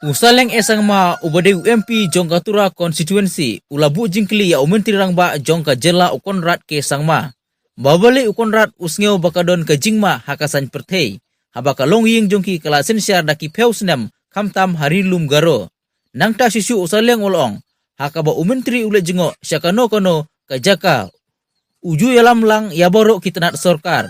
Saleng esangma ubade UMP jongka tura constituency ulabu jingkli ya umentri rangba jongka jela Conrad ke sangma. Babale Conrad usngeu bakadon ke jingma hakasan perthei. Habaka longying jongki kalasin syar daki peusnem kamtam hari lum garo. Nangta Shuh Saleng olong hakaba umentri ule jingo syakano kono kajaka uju yalam lang yaboro kitanat sorkar.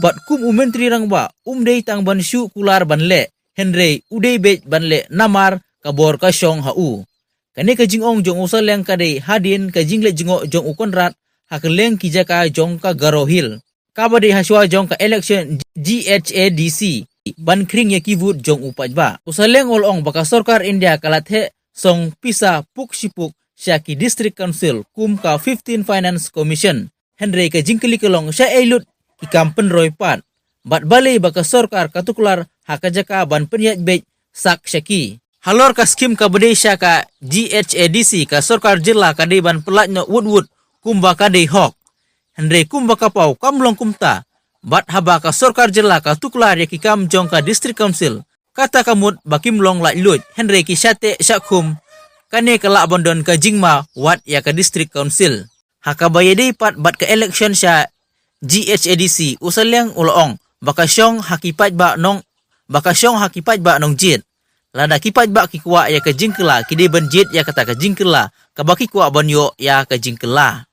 Bat kum umentri rangba umdei tang ban Shuh Kular banle. Hyndrei udei Beit banle Namar kabor ka Shong hau. Kane ka jingong jong Saleng kadei hadin ka jingle jingo jong Conrad hakeleng kijaka jong ka garohil. Kabade haswa jong ka election GHADC ban kring ya kivut jong upajba. Saleng olong baka sorkar India kalathe song pisa puk sipuk syaki district council kum ka 15 finance commission. Hyndrei ka jingkeli kelong sya eilut ikam penroy pat. Bat bale baka sorkar katukular hakajaka ban penyat Beit sak syaki. Halor ka skim ka bedesya ka GHADC ka sorkar jilla kadei ban pelatnya wood kumba kadei hok. Hyndrei kumba kapau kamlong kumta. Bat haba ka sorkar jilla ka tukular yakikam jong ka district council. Kata kamut bakim long lak lut. Hyndrei ki syate syakum. Kane kelak bondon ka jingma wat ya ka district council. Hakabayadei pat bat ka election sya GHADC Saleng ulong. Baka Shong hakipat ba nong jit. Lada kipat ba kikwa ya ka jingkela kide ban jit ya kata ka jingkela ka baki kwa ban yo ya ka jingkela.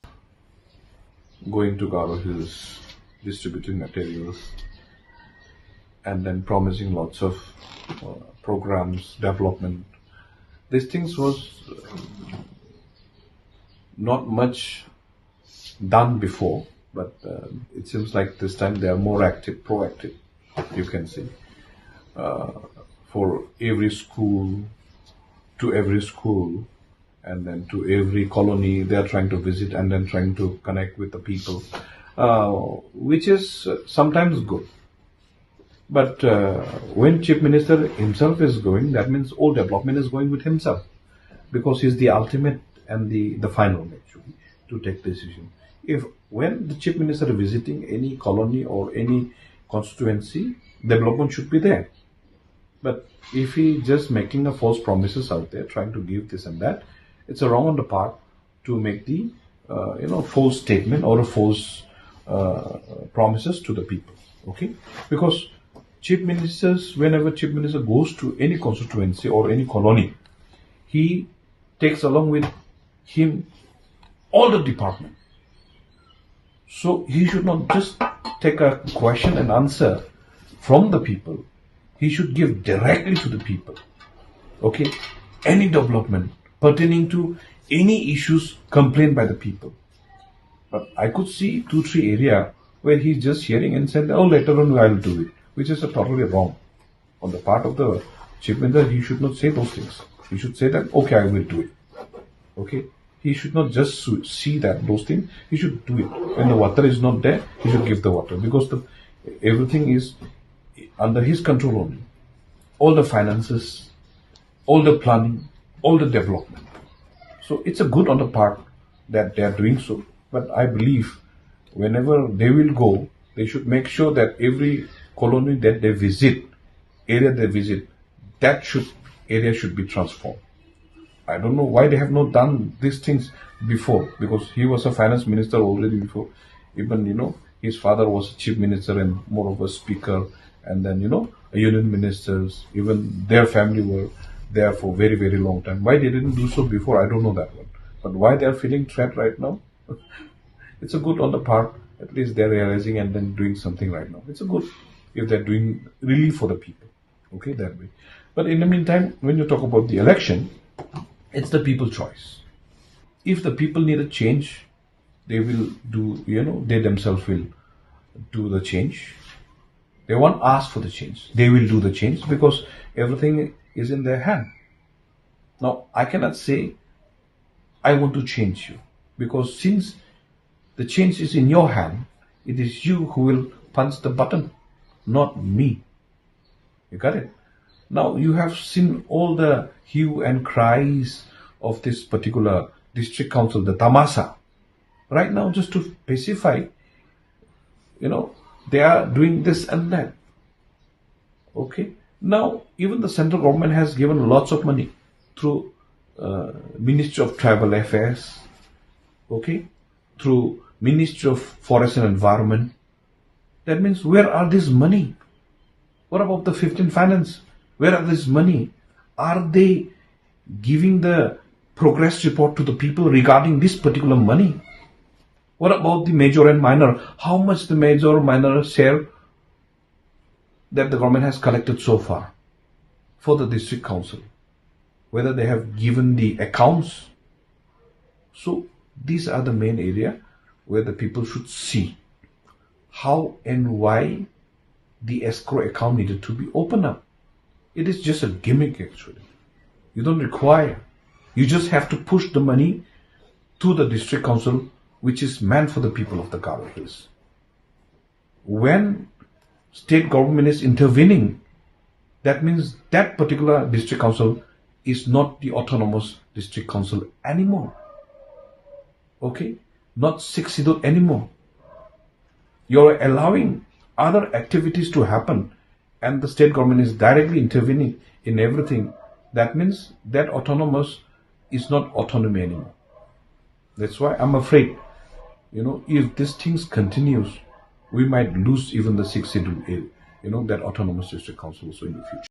Going to Garo Hills, distributing materials, and then promising lots of programs, development. These things was not much done before. But it seems like this time they are more active, proactive, you can see. For every school, to every school, and then to every colony, they are trying to visit and then trying to connect with the people, which is sometimes good. But when Chief Minister himself is going, that means all development is going with himself, because he's the ultimate and the final actually to take decision. If when the Chief Minister is visiting any colony or any constituency, development should be there. But if he just making a false promises out there, trying to give this and that, it's a wrong on the part to make the false statement or a false promises to the people. Okay, because Chief Ministers, whenever Chief Minister goes to any constituency or any colony, he takes along with him all the department. So he should not just take a question and answer from the people. He should give directly to the people. Okay? Any development pertaining to any issues complained by the people. But I could see 2-3 area where he's just hearing and said, oh, later on I'll do it. Which is totally wrong. On the part of the Chief Minister, he should not say those things. He should say that, okay, I will do it. Okay? He should not just see that those things. He should do it. When the water is not there, he should give the water, because everything is under his control only. All the finances, all the planning, all the development. So it's a good on the part that they are doing so. But I believe whenever they will go, they should make sure that every colony that they visit, area they visit, area should be transformed. I don't know why they have not done these things before, because he was a finance minister already before. Even, his father was a chief minister and more of a speaker, and then, union ministers, even their family were there for very, very long time. Why they didn't do so before, I don't know that one. But why they are feeling trapped right now? It's a good on the part, at least they're realizing and then doing something right now. It's a good if they're doing really for the people. Okay, that way. But in the meantime, when you talk about the election, it's the people's choice. If the people need a change, they will do, they themselves will do the change. They won't ask for the change. They will do the change because everything is in their hand. Now, I cannot say, I want to change you, because since the change is in your hand, it is you who will punch the button, not me. You got it? Now, you have seen all the hue and cries of this particular district council, the Tamasa. Right now, just to specify, they are doing this and that. Okay? Now, even the central government has given lots of money through Ministry of Tribal Affairs, okay, through Ministry of Forest and Environment. That means, where are this money? What about the 15 finance? Where are this money? Are they giving the progress report to the people regarding this particular money? What about the major and minor? How much the major minor share that the government has collected so far for the district council? Whether they have given the accounts. So these are the main area where the people should see how and why the escrow account needed to be opened up. It is just a gimmick actually. You don't require. You just have to push the money to the district council, which is meant for the people of the Garo Hills. When state government is intervening, that means that particular district council is not the autonomous district council anymore. Okay? Not 6 schedule anymore. You're allowing other activities to happen and the state government is directly intervening in everything. That means that autonomous is not autonomy anymore. That's why I'm afraid, if this things continues, we might lose even the 6th schedule, that autonomous district council also in the future.